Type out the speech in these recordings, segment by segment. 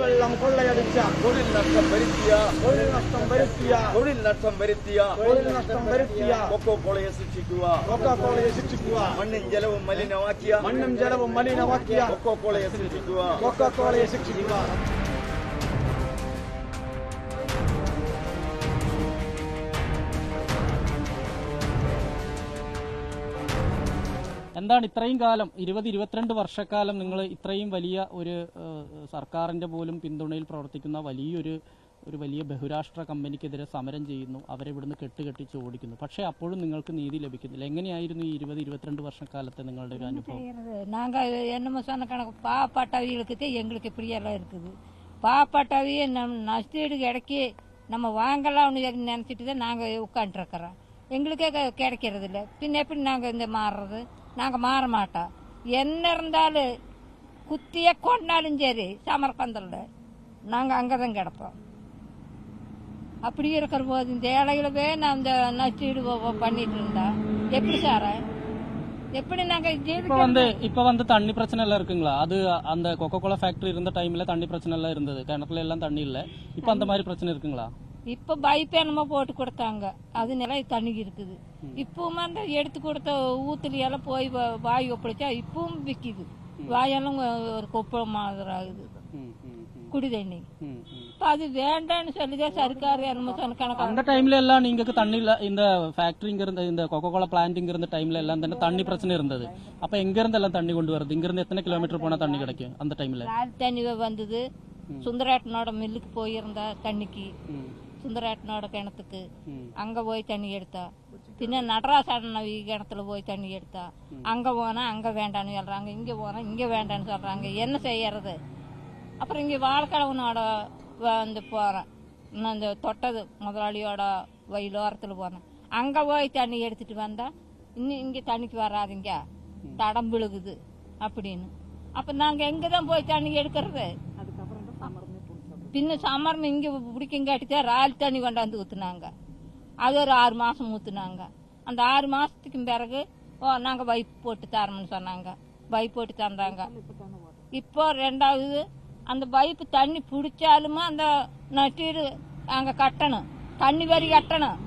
കുടിവെള്ളം കൊള്ളയടിച്ച തൊഴിൽ നഷ്ടം വരുത്തിയ കൊക്കോക്കോളയെ ശിക്ഷിക്കുക. മണ്ണും ജലവും മലിനമാക്കിയ കൊക്കോക്കോളയെ ശിക്ഷിക്കുക. എന്താണ് ഇത്രയും കാലം 20-22 വർഷക്കാലം നിങ്ങൾ ഇത്രയും വലിയ ഒരു സർക്കാരിന്റെ പോലും പിന്തുണയിൽ പ്രവർത്തിക്കുന്ന വലിയ ബഹുരാഷ്ട്ര കമ്പനിക്കെതിരെ സമരം ചെയ്യുന്നു, അവരെ ഇവിടുന്ന് കെട്ടിച്ച് ഓടിക്കുന്നു, പക്ഷേ അപ്പോഴും നിങ്ങൾക്ക് നീതി ലഭിക്കുന്നില്ല. എങ്ങനെയായിരുന്നു ഈ 20-22 വർഷക്കാലത്തെ നിങ്ങളുടെ ഒരു അനുഭവം? என்னமோ சொன்ன கணக்கு பாவப்பட்டவர்களுக்கு எங்களுக்கு இப்படியெல்லாம் இருக்குது. பாவப்பட்டவையே நஷ்டீடு கிடைக்கி நம்ம வாங்கலாம்னு நினைச்சிட்டு தான் நாங்கள் உட்காந்துருக்கிறோம். எங்களுக்கே கிடைக்கிறது இல்லை. பின்ன எப்படி நாங்கள் இந்த மாறுறது? நாங்கள் மாற மாட்டோம். என்ன இருந்தாலும் குத்திய கொண்டாலும் சரி சமர்பந்தல்ல நாங்கள் அங்கே தான் கிடப்போம். அப்படி இருக்கிற போது இந்த ஏழைகளவே நான் இந்த நஷ்டீடு பண்ணிட்டு இருந்தா எப்படி சார எப்படி நாங்கள் இப்போ வந்து தண்ணி பிரச்சனை எல்லாம் இருக்குங்களா? அது அந்த கொக்கோகோலா ஃபேக்டரி இருந்த டைம்ல தண்ணி பிரச்சனை எல்லாம் இருந்தது, கிணத்துல எல்லாம் தண்ணி இல்லை. இப்போ அந்த மாதிரி பிரச்சனை இருக்குங்களா? இப்ப பைப் என்னமோ போட்டு கொடுத்தாங்க, அது நிலை தண்ணி இருக்குது. இப்பவும் அந்த எடுத்து கொடுத்த ஊத்துலையெல்லாம் போய் வாய் ஒப்படைச்சா இப்பவும் விக்குது. வாயெல்லாம் ஒரு கொப்பை மாதிரி ஆகுது குடி தண்ணி. அது வேண்டான்னு சொல்லிதான் சர்க்கார் என்னமோ சொன்ன கணக்கு. அந்த டைம்ல எல்லாம் நீங்க தண்ணி இந்த ஃபேக்டரி இங்க இருந்த இந்த கொக்கோகோலா பிளான்ட் இங்க இருந்த டைம்ல எல்லாம் തന്നെ தண்ணி பிரச்சனை இருந்தது. அப்ப எங்க இருந்து எல்லாம் தண்ணி கொண்டு வருது? இங்க இருந்து எத்தனை கிலோமீட்டர் போனா தண்ணி கிடைக்கும் அந்த டைம்ல? தண்ணி வந்தது சுந்தரேட்டனோட மில்லுக்கு போயிருந்தா தண்ணிக்கு, சுந்தரேட்டனோட கிணத்துக்கு அங்க போய் தண்ணி எடுத்தா. பின்ன நடராசன் கிணத்துல போய் தண்ணி எடுத்தா. அங்க போனா அங்க வேண்டான்னு சொல்றாங்க, இங்க போனா இங்க வேண்டான்னு சொல்றாங்க. என்ன செய்யறது? அப்புறம் இங்க வாழைக்கிழவனோட வந்து போறேன், இந்த தொட்டது முதலாளியோட வயலோரத்துல போனேன். அங்க போய் தண்ணி எடுத்துட்டு வந்தா இன்னும் இங்க தண்ணிக்கு வராதிங்க, தடம் விழுகுது அப்படின்னு. அப்ப நாங்க எங்கதான் போய் தண்ணி எடுக்கிறது? பின்ன சமரம் இங்க பிடிக்கங்காட்டிதான் ராலி தண்ணி கொண்டாந்து ஊத்துனாங்க. அது ஒரு 6 மாசம் ஊத்துனாங்க. அந்த 6 மாசத்துக்கு பிறகு நாங்க பைப் போட்டு தரோம்னு சொன்னாங்க. பைப் போட்டு தந்தாங்க. இப்போ 2வது அந்த பைப்பு தண்ணி பிடிச்சாலுமே அந்த நட்டீடு அங்க கட்டணும், தண்ணி வரி கட்டணும்.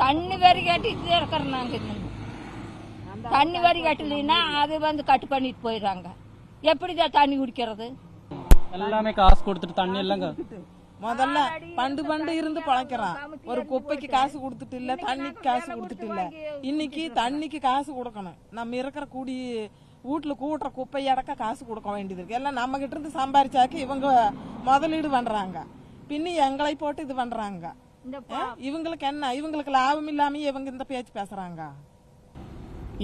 தண்ணி வரி கட்டிட்டு இருக்கிறோம் நாங்க. தண்ணி வரி கட்டலைன்னா அது வந்து கட்டு பண்ணிட்டு போயிடுறாங்க. எப்படிதான் தண்ணி குடிக்கிறது? எல்லாமே காசு கொடுத்துட்டு தண்ணி எல்லாம் முதல்ல பண்டு இருந்து பழக்கிறான். ஒரு குப்பைக்கு காசு கொடுத்துட்டு இல்ல, தண்ணிக்கு காசு கொடுத்துட்டு இல்ல. இன்னைக்கு தண்ணிக்கு காசு கொடுக்கணும். நம்ம இருக்கிற கூடி வீட்டுல கூட்டுற குப்பை அடக்க காசு கொடுக்க வேண்டியது இருக்கு. எல்லாம் நம்ம கிட்ட இருந்து சம்பாரிச்சாக்கு இவங்க முதலீடு பண்றாங்க, பின்னி எங்களை போட்டு இது பண்றாங்க. இவங்களுக்கு என்ன? இவங்களுக்கு லாபம் இல்லாம இவங்க இந்த பேச்சு பேசுறாங்க.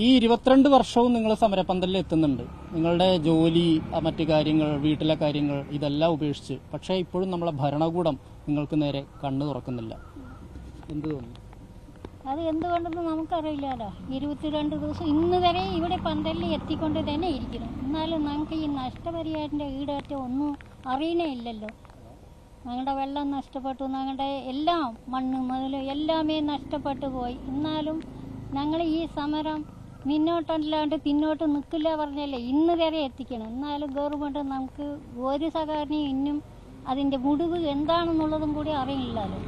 ഈ 22 വർഷവും നിങ്ങൾ സമരപന്തലിൽ എത്തുന്നുണ്ട്. നിങ്ങളുടെ ജോലി, മറ്റു കാര്യങ്ങൾ, വീട്ടിലെ കാര്യങ്ങൾ ഇതെല്ലാം ഉപേക്ഷിച്ച്. പക്ഷേ ഇപ്പോഴും നമ്മളെ ഭരണകൂടം നിങ്ങൾക്ക് നേരെ കണ്ണു തുറക്കുന്നില്ല. എന്ത് തോന്നുന്നു? അത് എന്തുകൊണ്ടെന്ന് നമുക്കറിയില്ലല്ലോ. 22 ദിവസം ഇന്ന് വരെ ഇവിടെ പന്തലിൽ എത്തിക്കൊണ്ട് തന്നെ ഇരിക്കണം. എന്നാലും നമുക്ക് ഈ നഷ്ടപരിഹാരൻ്റെ ഈടേറ്റം ഒന്നും അറിയണേ ഇല്ലല്ലോ. ഞങ്ങളുടെ വെള്ളം നഷ്ടപ്പെട്ടു, ഞങ്ങളുടെ എല്ലാം മണ്ണ് മുതൽ എല്ലാമേ നഷ്ടപ്പെട്ടു പോയി. എന്നാലും ഞങ്ങൾ ഈ സമരം മുന്നോട്ടല്ലാണ്ട് പിന്നോട്ട് നിൽക്കില്ല പറഞ്ഞല്ലേ ഇന്ന് വരെ എത്തിക്കണം. എന്നാലും ഗവൺമെൻറ് നമുക്ക് ഒരു സഹകരണയും ഇന്നും അതിൻ്റെ മുടിവ് എന്താണെന്നുള്ളതും കൂടി അറിയില്ലല്ലോ.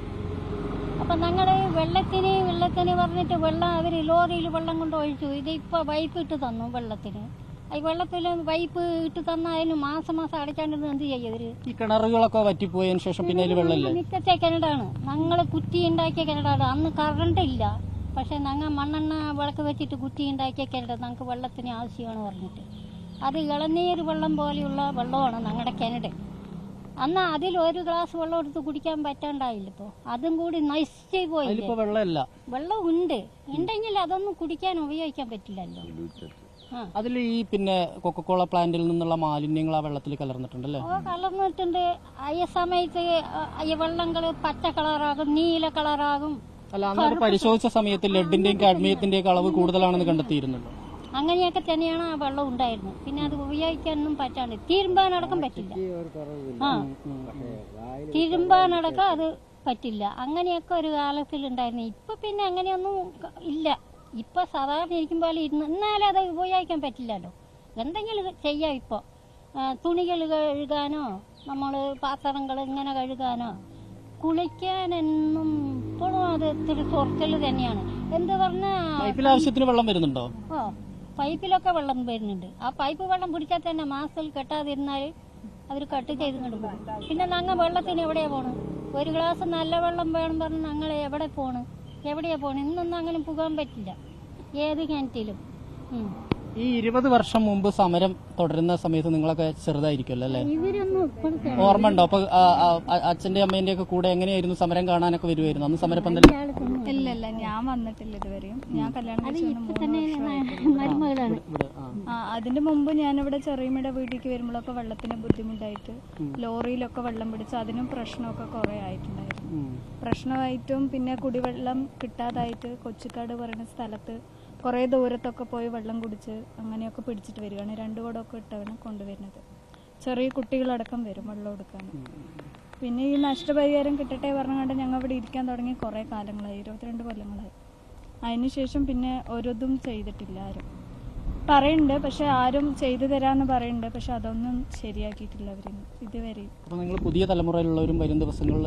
അപ്പം ഞങ്ങൾ വെള്ളത്തിന് പറഞ്ഞിട്ട് വെള്ളം അവർ ലോറിയിൽ വെള്ളം കൊണ്ട് ഒഴിച്ചു. ഇതിപ്പോൾ പൈപ്പ് ഇട്ട് തന്നു വെള്ളത്തിന്. ഈ വെള്ളത്തിൽ പൈപ്പ് ഇട്ട് തന്നാൽ അതിന് മാസം അടച്ചാണ്ട് എന്ത് ചെയ്യവര്? ഈ കിണറുകളൊക്കെ വറ്റിപ്പോയതിനു ശേഷം പിന്നെ മിക്കത്തെ കിണറാണ്. ഞങ്ങൾ കുറ്റി ഉണ്ടാക്കിയ കിണറാണ്. അന്ന് കറണ്ട് ഇല്ല, പക്ഷെ ഞങ്ങൾ മണ്ണെണ്ണ വിളക്ക് വെച്ചിട്ട് കുറ്റി ഉണ്ടാക്കിയ കിണർ ഞങ്ങൾക്ക് വെള്ളത്തിന് ആവശ്യമാണ് പറഞ്ഞിട്ട്. അത് ഇളനീർ വെള്ളം പോലെയുള്ള വെള്ളമാണ് ഞങ്ങളുടെ കിണർ. അന്ന് അതിൽ ഒരു ഗ്ലാസ് വെള്ളം എടുത്ത് കുടിക്കാൻ പറ്റാണ്ടായില്ല. ഇപ്പോൾ അതും കൂടി നശിച്ചു പോയില്ലേ. വെള്ളം ഉണ്ടെങ്കിൽ അതൊന്നും കുടിക്കാൻ ഉപയോഗിക്കാൻ പറ്റില്ലല്ലോ. അതിൽ ഈ പിന്നെ കൊക്കോകോള പ്ലാന്റിൽ നിന്നുള്ള മാലിന്യങ്ങൾ ആ വെള്ളത്തിൽ കലർന്നിട്ടുണ്ടല്ലേ? കലർന്നിട്ടുണ്ട്. ഈ സമയത്ത് ഈ വെള്ളങ്ങൾ പച്ച കളറാകും, നീല കളറാകും. അല്ല, അന്ന് പരിശോധിച്ച സമയത്ത് ലെഡിന്റെയും കാഡ്മിയത്തിന്റെയും അളവ് കൂടുതലാണെന്ന് കണ്ടെത്തിയിരുന്നല്ലോ. അങ്ങനെയൊക്കെ തന്നെയാണ് ആ വെള്ളം ഉണ്ടായിരുന്നത്. പിന്നെ അത് ഉപയോഗിക്കാനൊന്നും പറ്റാണ്ട് തിരുമ്പാനടക്കം പറ്റില്ല. തിരുമ്പാനടക്കം അത് പറ്റില്ല. അങ്ങനെയൊക്കെ ഒരു കാലത്തിലുണ്ടായിരുന്നു. ഇപ്പൊ പിന്നെ അങ്ങനെയൊന്നും ഇല്ല. ഇപ്പൊ സാധാരണ ഇരിക്കും പോലെ ഇരുന്ന് എന്നാലും അത് ഉപയോഗിക്കാൻ പറ്റില്ലല്ലോ. എന്തെങ്കിലും ചെയ്യാം. ഇപ്പോൾ തുണികൾ കഴുകാനോ നമ്മൾ പാത്രങ്ങൾ ഇങ്ങനെ കഴുകാനോ കുളിക്കാനെന്നും ഇപ്പോഴും അത് ഇത്തിരി ചൊറച്ചൽ തന്നെയാണ്. എന്ത് പറഞ്ഞാൽ പൈപ്പിൽ ആവശ്യത്തിന് വെള്ളം വരുന്നുണ്ടോ? ഓ, പൈപ്പിലൊക്കെ വെള്ളം വരുന്നുണ്ട്. ആ പൈപ്പ് വെള്ളം പിടിച്ചാൽ തന്നെ മാസത്തിൽ കെട്ടാതിരുന്നാൽ അവർ കട്ട് ചെയ്ത് കൊടുക്കും. പിന്നെ ഞങ്ങൾ വെള്ളത്തിന് എവിടെയാണ് പോകണം? ഒരു ഗ്ലാസ് നല്ല വെള്ളം വേണം പറഞ്ഞ് ഞങ്ങൾ എവിടെയാണ് പോകണം? ഇന്നൊന്നും അങ്ങനെ പോകാൻ പറ്റില്ല ഏത് കിണറ്റിലും. ഈ 20 വർഷം മുമ്പ് സമരം തുടരുന്ന സമയത്ത് നിങ്ങളൊക്കെ ചെറുതായിരിക്കുമല്ലോ അല്ലേ? ഇവരൊന്നും ഇപ്പോഴത്തെ ഓർമ്മ ഉണ്ടോ? അപ്പൊ അച്ഛന്റെ അമ്മേന്റെ ഒക്കെ കൂടെ എങ്ങനെയായിരുന്നു സമരം കാണാനൊക്കെ വരുമായിരുന്നു അന്ന് സമരപ്പന്തലിൽ? ഇല്ല ഞാൻ വന്നിട്ടില്ല ഇതുവരെയും. ഞാൻ കല്യാണം മരുമകളാണ്. അതിന്റെ മുമ്പ് ഞാനിവിടെ ചെറിയമ്മയുടെ വീട്ടിലേക്ക് വരുമ്പോഴൊക്കെ വെള്ളത്തിന് ബുദ്ധിമുട്ടായിട്ട് ലോറിയിലൊക്കെ വെള്ളം പിടിച്ച് അതിനും പ്രശ്നമൊക്കെ കുറെ ആയിട്ടുണ്ടായിരുന്നു. പ്രശ്നമായിട്ടും പിന്നെ കുടിവെള്ളം കിട്ടാതായിട്ട് കൊച്ചിക്കാട് പറയുന്ന സ്ഥലത്ത് കുറേ ദൂരത്തൊക്കെ പോയി വെള്ളം കുടിച്ച് അങ്ങനെയൊക്കെ പിടിച്ചിട്ട് വരികയാണ്. 2 കുടമൊക്കെ ഇട്ടവണ് കൊണ്ടുവരുന്നത്. ചെറിയ കുട്ടികളടക്കം വരും വെള്ളം എടുക്കാൻ. പിന്നെ ഈ നഷ്ടപരിഹാരം കിട്ടട്ടെ പറഞ്ഞുകൊണ്ട് ഞങ്ങൾ ഇവിടെ ഇരിക്കാൻ തുടങ്ങി കുറേ കാലങ്ങളായി, 22 കൊല്ലങ്ങളായി. അതിനുശേഷം പിന്നെ ഓരോന്നും ചെയ്തിട്ടില്ല ആരും. പറയുന്നുണ്ട്, പക്ഷെ ആരും ചെയ്തു തരാന്ന് പറയുന്നുണ്ട്. പക്ഷെ അതൊന്നും ശരിയാക്കിയിട്ടില്ല അവരിന്ന് ഇതുവരെയും. അപ്പൊ നിങ്ങൾ പുതിയ തലമുറയിലുള്ളവരും വരും ദിവസങ്ങളിൽ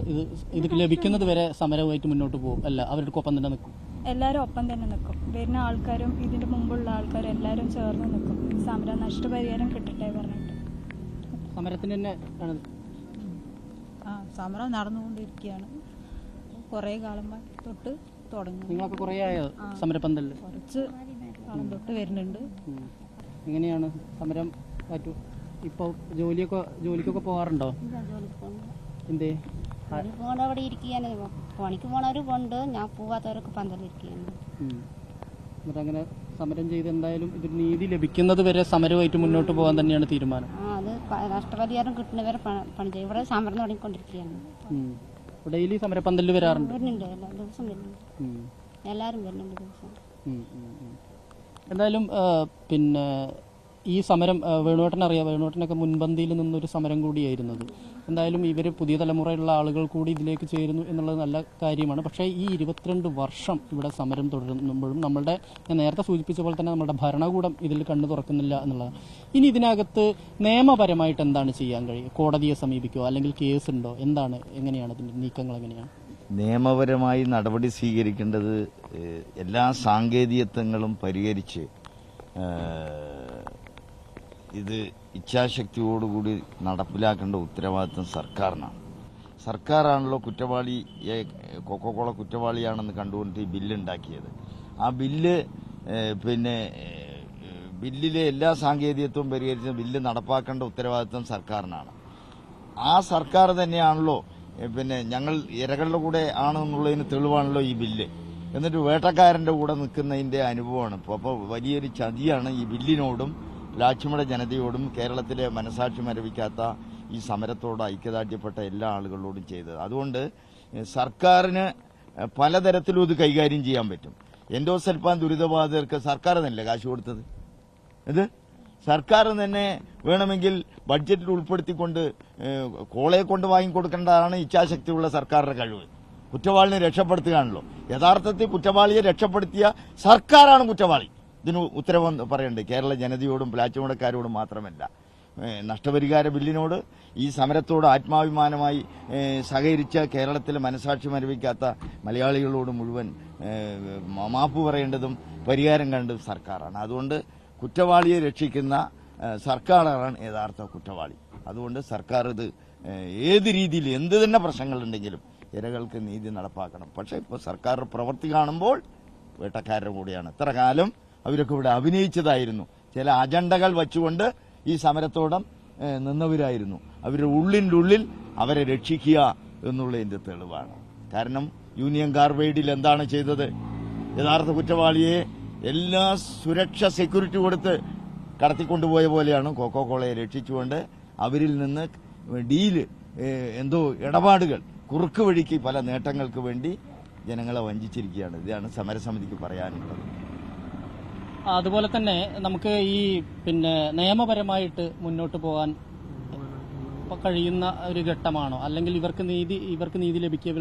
ഇത് ലഭിക്കുന്നത് വരെ സമരവുമായിട്ട് മുന്നോട്ട് പോകും അല്ല? അവരുടെ ഒപ്പം തന്നെ നിൽക്കും? എല്ലാവരും ഒപ്പം തന്നെ നിൽക്കും. വരുന്ന ആൾക്കാരും ഇതിന്റെ മുമ്പുള്ള ആൾക്കാരും എല്ലാവരും ചേർന്ന് നിൽക്കും. സമരം നഷ്ടപരിഹാരം കിട്ടട്ടെ പറഞ്ഞിട്ട്. സമരത്തിന് തന്നെ ആണ്. സമരം നടന്നുകൊണ്ടിരിക്കുകയാണ്. കുറേ കാലം തൊട്ട് തുടങ്ങി. നിങ്ങളൊക്കെ കുറേ ആയോ സമരപ്പന്തലിൽ? കുറച്ച് കാലം തൊട്ട് വരുന്നുണ്ട്. എങ്ങനെയാണ് സമരം പറ്റൂ? ഇപ്പോൾ ജോലിക്കൊക്കെ പോകാറുണ്ടോ? എന്തേ? അവിടെ ഇരിക്കുകയാണ്. പണിക്ക് പോണവരും കൊണ്ട്, ഞാൻ പോവാത്തവരൊക്കെ പന്തലിരിക്കുകയാണ്. എന്നിട്ട് അങ്ങനെ സമരം ചെയ്ത് എന്തായാലും ഇതിന് നീതി ലഭിക്കുന്നത് വരെ സമരമായിട്ട് മുന്നോട്ട് പോകാൻ തന്നെയാണ് തീരുമാനം. അത് നഷ്ടപരിഹാരം കിട്ടുന്നവരെ പണി ചെയ്യും. ഇവിടെ സമരം തുടങ്ങിക്കൊണ്ടിരിക്കുകയാണ്. ഡെയിലി സമരപ്പന്തലിൽ വരാറുണ്ട്? വരുന്നുണ്ട്, എല്ലാ ദിവസം വരുന്നുണ്ട്. എല്ലാവരും വരുന്നുണ്ട് ദിവസം. എന്തായാലും പിന്നെ ഈ സമരം വേണുവേട്ടനറിയാം, വേണുവേട്ടനൊക്കെ മുൻപന്തിയിൽ നിന്നൊരു സമരം കൂടിയായിരുന്നത്. എന്തായാലും ഇവർ പുതിയ തലമുറയിലുള്ള ആളുകൾ കൂടി ഇതിലേക്ക് ചേരുന്നു എന്നുള്ളത് നല്ല കാര്യമാണ്. പക്ഷേ ഈ 22 വർഷം ഇവിടെ സമരം തുടരുമ്പോഴും നമ്മളുടെ, ഞാൻ നേരത്തെ സൂചിപ്പിച്ച പോലെ തന്നെ നമ്മുടെ ഭരണകൂടം ഇതിൽ കണ്ണു തുറക്കുന്നില്ല എന്നുള്ളതാണ്. ഇനി ഇതിനകത്ത് നിയമപരമായിട്ട് എന്താണ് ചെയ്യാൻ കഴിയുക? കോടതിയെ സമീപിക്കുമോ അല്ലെങ്കിൽ കേസുണ്ടോ? എന്താണ്, എങ്ങനെയാണ് ഇതിൻ്റെ നീക്കങ്ങൾ എങ്ങനെയാണ്? നിയമപരമായി നടപടി സ്വീകരിക്കേണ്ടത് എല്ലാ സാങ്കേതികത്വങ്ങളും പരിഹരിച്ച് ഇത് ഇച്ഛാശക്തിയോടുകൂടി നടപ്പിലാക്കേണ്ട ഉത്തരവാദിത്വം സർക്കാരിനാണ്. സർക്കാരാണല്ലോ കുറ്റവാളിയെ, കൊക്കോകോള കുറ്റവാളിയാണെന്ന് കണ്ടുകൊണ്ട് ഈ ബില്ലുണ്ടാക്കിയത്. ആ ബില്ലിലെ എല്ലാ സാങ്കേതികത്വവും പരിഹരിച്ച് ബില്ല് നടപ്പാക്കേണ്ട ഉത്തരവാദിത്വം സർക്കാരിനാണ്. ആ സർക്കാർ തന്നെയാണല്ലോ ഞങ്ങൾ ഇരകളുടെ കൂടെ ആണെന്നുള്ളതിന് തെളിവാണല്ലോ ഈ ബില്ല്. എന്നിട്ട് വേട്ടക്കാരന്റെ കൂടെ നിൽക്കുന്നതിന്റെ അനുഭവമാണ്. അപ്പോൾ വലിയൊരു ചതിയാണ് ഈ ബില്ലിനോടും ലാച്ചിമട ജനതയോടും കേരളത്തിലെ മനസാക്ഷി മരവിക്കാത്ത ഈ സമരത്തോട് ഐക്യദാർഢ്യപ്പെട്ട എല്ലാ ആളുകളോടും ചെയ്തത്. അതുകൊണ്ട് സർക്കാരിന് പലതരത്തിലും ഇത് കൈകാര്യം ചെയ്യാൻ പറ്റും. എൻഡോസൾഫാൻ ദുരിതബാധിതർക്ക് സർക്കാർ തന്നെയല്ലേ കാശ് കൊടുത്തത്? ഇത് സർക്കാർ തന്നെ വേണമെങ്കിൽ ബഡ്ജറ്റിൽ ഉൾപ്പെടുത്തിക്കൊണ്ട് കോളയെ കൊണ്ട് വാങ്ങിക്കൊടുക്കേണ്ടതാണ് ഇച്ഛാശക്തിയുള്ള സർക്കാരിന്റെ കഴിവ്. കുറ്റവാളിനെ രക്ഷപ്പെടുത്തുകയാണല്ലോ. യഥാർത്ഥത്തിൽ കുറ്റവാളിയെ രക്ഷപ്പെടുത്തിയ സർക്കാരാണ് കുറ്റവാളി. ഇതിന് ഉത്തരവ് പറയേണ്ടത് കേരള ജനതയോടും പ്ലാച്ചിമടക്കാരോടും മാത്രമല്ല, നഷ്ടപരിഹാര ബില്ലിനോട്, ഈ സമരത്തോട് ആത്മാഭിമാനമായി സഹകരിച്ച കേരളത്തിലെ മനസാക്ഷി മരവിക്കാത്ത മലയാളികളോട് മുഴുവൻ മാപ്പ് പറയേണ്ടതും പരിഹാരം കണ്ടതും സർക്കാരാണ്. അതുകൊണ്ട് കുറ്റവാളിയെ രക്ഷിക്കുന്ന സർക്കാരാണ് യഥാർത്ഥ കുറ്റവാളി. അതുകൊണ്ട് സർക്കാർ ഇത് ഏത് രീതിയിൽ എന്ത് തന്നെ പ്രശ്നങ്ങളുണ്ടെങ്കിലും ഇരകൾക്ക് നീതി നടപ്പാക്കണം. പക്ഷേ ഇപ്പോൾ സർക്കാർ പ്രവൃത്തി കാണുമ്പോൾ വേട്ടക്കാരുടെ കൂടെയാണ്. ഇത്ര കാലം അവരൊക്കെ ഇവിടെ അഭിനയിച്ചതായിരുന്നു. ചില അജണ്ടകൾ വച്ചുകൊണ്ട് ഈ സമരത്തോടം നിന്നവരായിരുന്നു. അവരുടെ ഉള്ളിൻ്റെ അവരെ രക്ഷിക്കുക എന്നുള്ളതിൻ്റെ തെളിവാണ്. കാരണം യൂണിയൻ കാർബൈഡിൽ എന്താണ് ചെയ്തത്? യഥാർത്ഥ കുറ്റവാളിയെ എല്ലാ സുരക്ഷ സെക്യൂരിറ്റി കൊടുത്ത് കടത്തിക്കൊണ്ടുപോയ പോലെയാണ് കൊക്കോകോളയെ രക്ഷിച്ചുകൊണ്ട് അവരിൽ നിന്ന് ഡീല്, എന്തോ ഇടപാടുകൾ, കുറുക്ക് വഴിക്ക് പല നേട്ടങ്ങൾക്ക് വേണ്ടി ജനങ്ങളെ വഞ്ചിച്ചിരിക്കുകയാണ്. ഇതാണ് സമരസമിതിക്ക് പറയാനുള്ളത്. അതുപോലെ തന്നെ നമുക്ക് ഈ നിയമപരമായിട്ട് മുന്നോട്ട് പോകാൻ കഴിയുന്ന ഒരു ഘട്ടമാണോ? അല്ലെങ്കിൽ ഇവർക്ക് നീതി ലഭിക്കുക,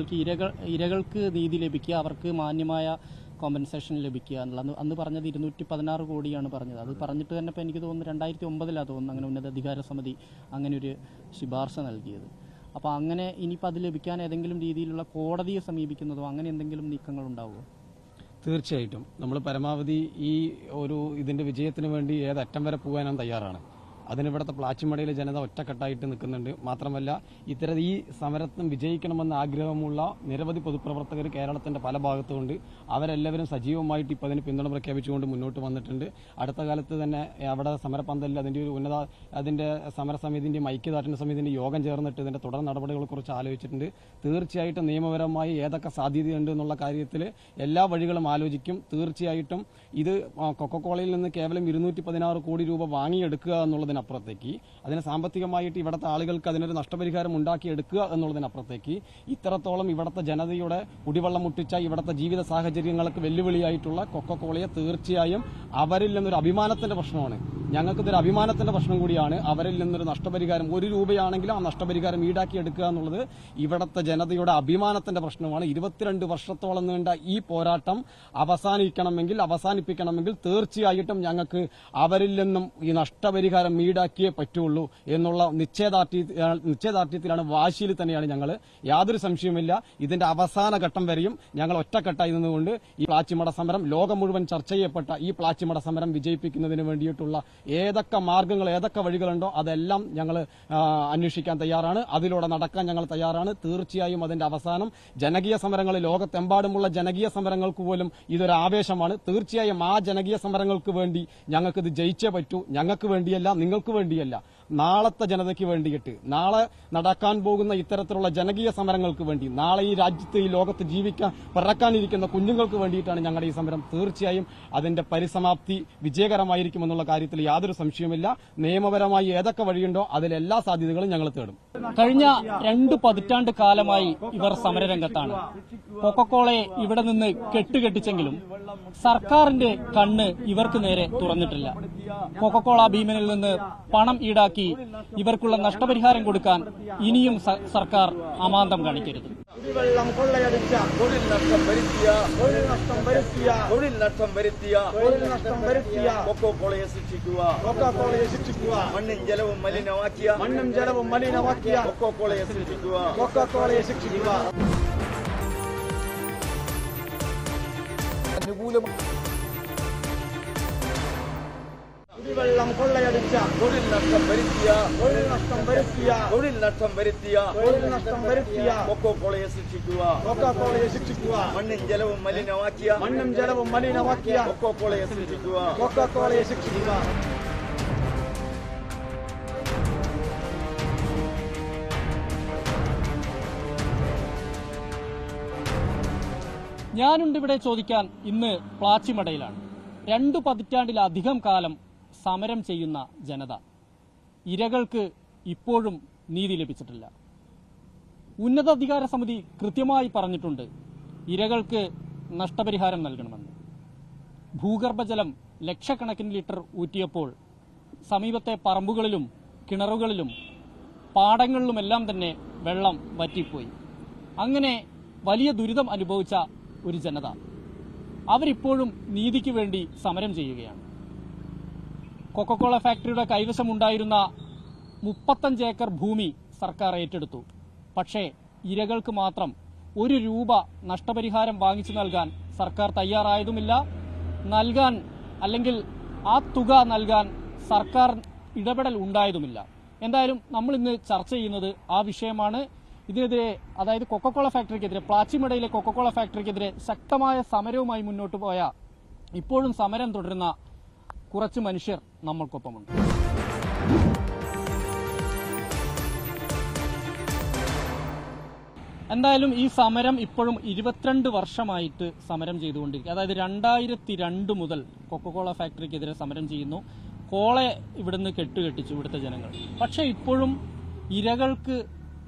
ഇരകൾക്ക് നീതി ലഭിക്കുക, അവർക്ക് മാന്യമായ കോമ്പൻസേഷൻ ലഭിക്കുക എന്നുള്ളത്. അന്ന് പറഞ്ഞത് 216 കോടിയാണ് പറഞ്ഞത്. അത് പറഞ്ഞിട്ട് തന്നെ ഇപ്പോൾ എനിക്ക് തോന്നുന്നു 2009 തോന്നുന്നു അങ്ങനെ ഉന്നതാധികാര സമിതി അങ്ങനെ ഒരു ശുപാർശ നൽകിയത്. അപ്പോൾ അങ്ങനെ ഇനിയിപ്പോൾ അത് ലഭിക്കാൻ ഏതെങ്കിലും രീതിയിലുള്ള കോടതിയെ സമീപിക്കുന്നതോ അങ്ങനെ എന്തെങ്കിലും നീക്കങ്ങൾ ഉണ്ടാവുമോ? തീർച്ചയായിട്ടും നമ്മൾ പരമാവധി ഇതിന്റെ വിജയത്തിന് വേണ്ടി ഏതറ്റം വരെ പോകാനും തയ്യാറാണ്. അതിനിവിടുത്തെ പ്ലാച്ചിമടയിലെ ജനത ഒറ്റക്കെട്ടായിട്ട് നിൽക്കുന്നുണ്ട്. മാത്രമല്ല ഈ സമരത്തിന് വിജയിക്കണമെന്ന് ആഗ്രഹമുള്ള നിരവധി പൊതുപ്രവർത്തകർ കേരളത്തിന്റെ പല ഭാഗത്തുമുണ്ട്. അവരെല്ലാവരും സജീവമായിട്ട് ഇപ്പോൾ അതിന് പിന്തുണ പ്രഖ്യാപിച്ചുകൊണ്ട് മുന്നോട്ട് വന്നിട്ടുണ്ട്. അടുത്ത കാലത്ത് തന്നെ അവിടെ സമരപന്തലിൽ അതിന്റെ സമരസമിതിന്റെയും ഐക്യദാർഢ്യ സമിതിന്റെ യോഗം ചേർന്നിട്ട് ഇതിന്റെ തുടർ നടപടികളെക്കുറിച്ച് ആലോചിച്ചിട്ടുണ്ട്. തീർച്ചയായിട്ടും നിയമപരമായി ഏതൊക്കെ സാധ്യതയുണ്ട് എന്നുള്ള കാര്യത്തിൽ എല്ലാ വഴികളും ആലോചിക്കും. തീർച്ചയായിട്ടും ഇത് കൊക്കക്കോളയിൽ നിന്ന് കേവലം 216 കോടി രൂപ വാങ്ങിയെടുക്കുക എന്നുള്ളതിനപ്പുറത്തേക്ക് അതിന് സാമ്പത്തികമായിട്ട് ഇവിടുത്തെ ആളുകൾക്ക് അതിനൊരു നഷ്ടപരിഹാരം ഉണ്ടാക്കിയെടുക്കുക എന്നുള്ളതിനപ്പുറത്തേക്ക് ഇത്രത്തോളം ഇവിടുത്തെ ജനതയുടെ കുടിവെള്ളം മുട്ടിച്ച ഇവിടുത്തെ ജീവിത സാഹചര്യങ്ങൾക്ക് വെല്ലുവിളിയായിട്ടുള്ള കൊക്കക്കോളയെ തീർച്ചയായും അവരിൽ നിന്നൊരു അഭിമാനത്തിന്റെ പ്രശ്നമാണ്. ഞങ്ങൾക്കിതൊരു അഭിമാനത്തിന്റെ പ്രശ്നം കൂടിയാണ്. അവരിൽ നിന്നൊരു നഷ്ടപരിഹാരം 1 രൂപയാണെങ്കിലും ആ നഷ്ടപരിഹാരം ഈടാക്കിയെടുക്കുക എന്നുള്ളത് ഇവിടുത്തെ ജനതയുടെ അഭിമാനത്തിന്റെ പ്രശ്നമാണ്. 22 വർഷത്തോളം നീണ്ട ഈ പോരാട്ടം അവസാനിപ്പിക്കണമെങ്കിൽ തീർച്ചയായിട്ടും ഞങ്ങൾക്ക് അവരിൽ നിന്നും ഈ നഷ്ടപരിഹാരം ഈടാക്കിയേ പറ്റുള്ളൂ എന്നുള്ള നിശ്ചയദാർഢ്യത്തിലാണ്, വാശിയിൽ തന്നെയാണ് ഞങ്ങൾ. യാതൊരു സംശയവുമില്ല. ഇതിന്റെ അവസാന ഘട്ടം വരെയും ഞങ്ങൾ ഒറ്റക്കെട്ടായി നിന്നുകൊണ്ട് ഈ പ്ലാച്ചിമട സമരം ലോകം മുഴുവൻ ചർച്ച ചെയ്യപ്പെട്ട ഈ പ്ലാച്ചിമട സമരം വിജയിപ്പിക്കുന്നതിന് വേണ്ടിയിട്ടുള്ള ഏതൊക്കെ മാർഗങ്ങൾ ഏതൊക്കെ വഴികളുണ്ടോ അതെല്ലാം ഞങ്ങൾ അന്വേഷിക്കാൻ തയ്യാറാണ്. അതിലൂടെ നടക്കാൻ ഞങ്ങൾ തയ്യാറാണ്. തീർച്ചയായും അതിന്റെ അവസാനം ജനകീയ സമരങ്ങൾ, ലോകത്തെമ്പാടുമുള്ള ജനകീയ സമരങ്ങൾക്ക് പോലും ഇതൊരു ആവേശമാണ്. തീർച്ചയായും ആ ജനകീയ സമരങ്ങൾക്ക് വേണ്ടി ഞങ്ങൾക്കിത് ജയിച്ചേ പറ്റൂ. ഞങ്ങൾക്ക് വേണ്ടിയല്ല, നിങ്ങൾക്ക് വേണ്ടിയല്ല, നാളത്തെ ജനതയ്ക്ക് വേണ്ടിയിട്ട്, നാളെ നടക്കാൻ പോകുന്ന ഇത്തരത്തിലുള്ള ജനകീയ സമരങ്ങൾക്ക് വേണ്ടി, നാളെ ഈ രാജ്യത്ത് ഈ ലോകത്ത് പിറക്കാനിരിക്കുന്ന കുഞ്ഞുങ്ങൾക്ക് വേണ്ടിയിട്ടാണ് ഞങ്ങളുടെ ഈ സമരം. തീർച്ചയായും അതിന്റെ പരിസമാപ്തി വിജയകരമായിരിക്കുമെന്നുള്ള കാര്യത്തിൽ യാതൊരു സംശയവുമില്ല. നിയമപരമായി ഏതൊക്കെ വഴിയുണ്ടോ അതിലെല്ലാ സാധ്യതകളും ഞങ്ങൾ തേടും. കഴിഞ്ഞ 2 പതിറ്റാണ്ട് കാലമായി ഇവർ സമരരംഗത്താണ്. കൊക്കക്കോളയെ ഇവിടെ നിന്ന് കെട്ടുകെട്ടിച്ചെങ്കിലും സർക്കാരിന്റെ കണ്ണ് ഇവർക്ക് നേരെ തുറന്നിട്ടില്ല. കൊക്കക്കോള ഭീമനിൽ നിന്ന് പണം ഈടാക്കി ഇവർക്കുള്ള നഷ്ടപരിഹാരം കൊടുക്കാൻ ഇനിയും സർക്കാർ അമാന്തം കാണിക്കരുത്. കുടിവെള്ളം കൊള്ളയടിച്ച തൊഴിൽ നഷ്ടം വരുത്തിയ കൊക്കക്കോളയെ ശിക്ഷിക്കുക. മണ്ണും ജലവും മലിനമാക്കിയ കൊക്കക്കോളയെ ശിക്ഷിക്കുക. കുടിവെള്ളം കൊള്ളയടിച്ച തൊഴിൽ നഷ്ടം വരുത്തിയ കൊക്കക്കോളയെ ശിക്ഷിക്കുക. മണ്ണും ജലവും മലിനമാക്കിയ കൊക്കക്കോളയെ ശിക്ഷിക്കുക. ഞാനുണ്ടിവിടെ ചോദിക്കാൻ ഇന്ന് പ്ലാച്ചിമടയിലാണ്. 2 പതിറ്റാണ്ടിലധികം കാലം സമരം ചെയ്യുന്ന ജനത, ഇരകൾക്ക് ഇപ്പോഴും നീതി ലഭിച്ചിട്ടില്ല. ഉന്നതാധികാര സമിതി കൃത്യമായി പറഞ്ഞിട്ടുണ്ട് ഇരകൾക്ക് നഷ്ടപരിഹാരം നൽകണമെന്ന്. ഭൂഗർഭജലം ലക്ഷക്കണക്കിന് ലിറ്റർ ഊറ്റിയപ്പോൾ സമീപത്തെ പറമ്പുകളിലും കിണറുകളിലും പാടങ്ങളിലുമെല്ലാം തന്നെ വെള്ളം വറ്റിപ്പോയി. അങ്ങനെ വലിയ ദുരിതം അനുഭവിച്ച ഒരു ജനത അവരിപ്പോഴും നീതിക്ക് വേണ്ടി സമരം ചെയ്യുകയാണ്. കൊക്കക്കോള ഫാക്ടറിയുടെ കൈവശമുണ്ടായിരുന്ന 35 ഏക്കർ ഭൂമി സർക്കാർ ഏറ്റെടുത്തു. പക്ഷേ ഇരകൾക്ക് മാത്രം 1 രൂപ നഷ്ടപരിഹാരം വാങ്ങിച്ചു നൽകാൻ സർക്കാർ തയ്യാറായതുമില്ല. നൽകാൻ അല്ലെങ്കിൽ ആ തുക നൽകാൻ സർക്കാർ ഇടപെടൽ ഉണ്ടായതുമില്ല. എന്തായാലും നമ്മൾ ഇന്ന് ചർച്ച ചെയ്യുന്നത് ആ വിഷയമാണ്. ഇതിനെതിരെ, അതായത് കൊക്കക്കോള ഫാക്ടറിക്കെതിരെ, പ്ലാച്ചിമടയിലെ കൊക്കക്കോള ഫാക്ടറിക്കെതിരെ ശക്തമായ സമരവുമായി മുന്നോട്ട് പോയ, ഇപ്പോഴും സമരം തുടരുന്ന കുറച്ച് മനുഷ്യർ നമ്മൾക്കൊപ്പമുണ്ട്. എന്തായാലും ഈ സമരം ഇപ്പോഴും 22 വർഷമായിട്ട് സമരം ചെയ്തുകൊണ്ടിരിക്കുക. അതായത് 2002 മുതൽ കൊക്കക്കോള ഫാക്ടറിക്കെതിരെ സമരം ചെയ്യുന്നു. കോളയെ ഇവിടുന്ന് കെട്ടുകെട്ടിച്ചു ഇവിടുത്തെ ജനങ്ങൾ. പക്ഷേ ഇപ്പോഴും ഇരകൾക്ക്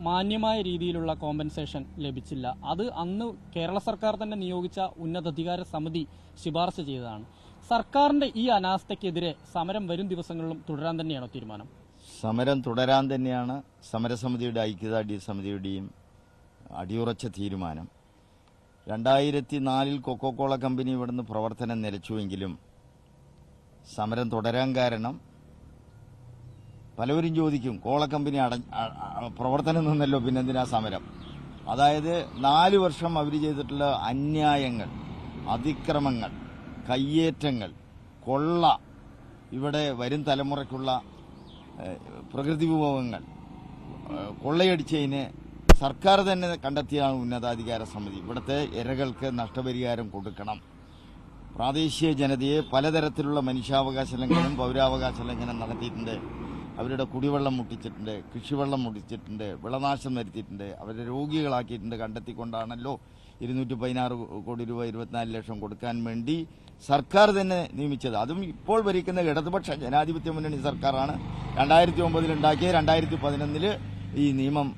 മാന്യമായ രീതിയിലുള്ള കോമ്പൻസേഷൻ ലഭിച്ചില്ല. അത് അന്ന് കേരള സർക്കാർ തന്നെ നിയോഗിച്ച ഉന്നതാധികാര സമിതി ശുപാർശ ചെയ്തതാണ്. സർക്കാരിന്റെ ഈ അനാസ്ഥയ്ക്കെതിരെ സമരം വരും ദിവസങ്ങളിലും തുടരാൻ തന്നെയാണോ തീരുമാനം? സമരം തുടരാൻ തന്നെയാണ് സമരസമിതിയുടെ ഐക്യദാർഢ്യ സമിതിയുടെയും അടിയുറച്ച തീരുമാനം. 2004 കൊക്കോകോള കമ്പനി ഇവിടുന്ന് പ്രവർത്തനം നിലച്ചുവെങ്കിലും സമരം തുടരാൻ കാരണം പലവരും ചോദിക്കും, കോള കമ്പനി പ്രവർത്തനം നിന്നല്ലോ പിന്നെന്തിനാ സമരം? അതായത് 4 വർഷം അവർ ചെയ്തിട്ടുള്ള അന്യായങ്ങൾ, അതിക്രമങ്ങൾ, കയ്യേറ്റങ്ങൾ, കൊള്ള, ഇവിടെ വരും തലമുറയ്ക്കുള്ള പ്രകൃതി വിഭവങ്ങൾ കൊള്ളയടിച്ചതിന് സർക്കാർ തന്നെ കണ്ടെത്തിയാണ് ഉന്നതാധികാര സമിതി ഇവിടുത്തെ ഇരകൾക്ക് നഷ്ടപരിഹാരം കൊടുക്കണം. പ്രാദേശിക ജനതയെ പലതരത്തിലുള്ള മനുഷ്യാവകാശ ലംഘനം, പൗരാവകാശ ലംഘനം നടത്തിയിട്ടുണ്ട്. അവരുടെ കുടിവെള്ളം മുട്ടിച്ചിട്ടുണ്ട്, കൃഷിവെള്ളം മുട്ടിച്ചിട്ടുണ്ട്, വിളനാശം വരുത്തിയിട്ടുണ്ട്, അവരെ രോഗികളാക്കിയിട്ടുണ്ട്. കണ്ടെത്തിക്കൊണ്ടാണല്ലോ 216 കോടി രൂപ 24 ലക്ഷം കൊടുക്കാൻ വേണ്ടി സർക്കാർ തന്നെ നിയമിച്ചത്. അതും ഇപ്പോൾ ഭരിക്കുന്ന ഇടതുപക്ഷ ജനാധിപത്യ മുന്നണി സർക്കാരാണ് 2009 ഉണ്ടാക്കിയ 2011 ഈ നിയമം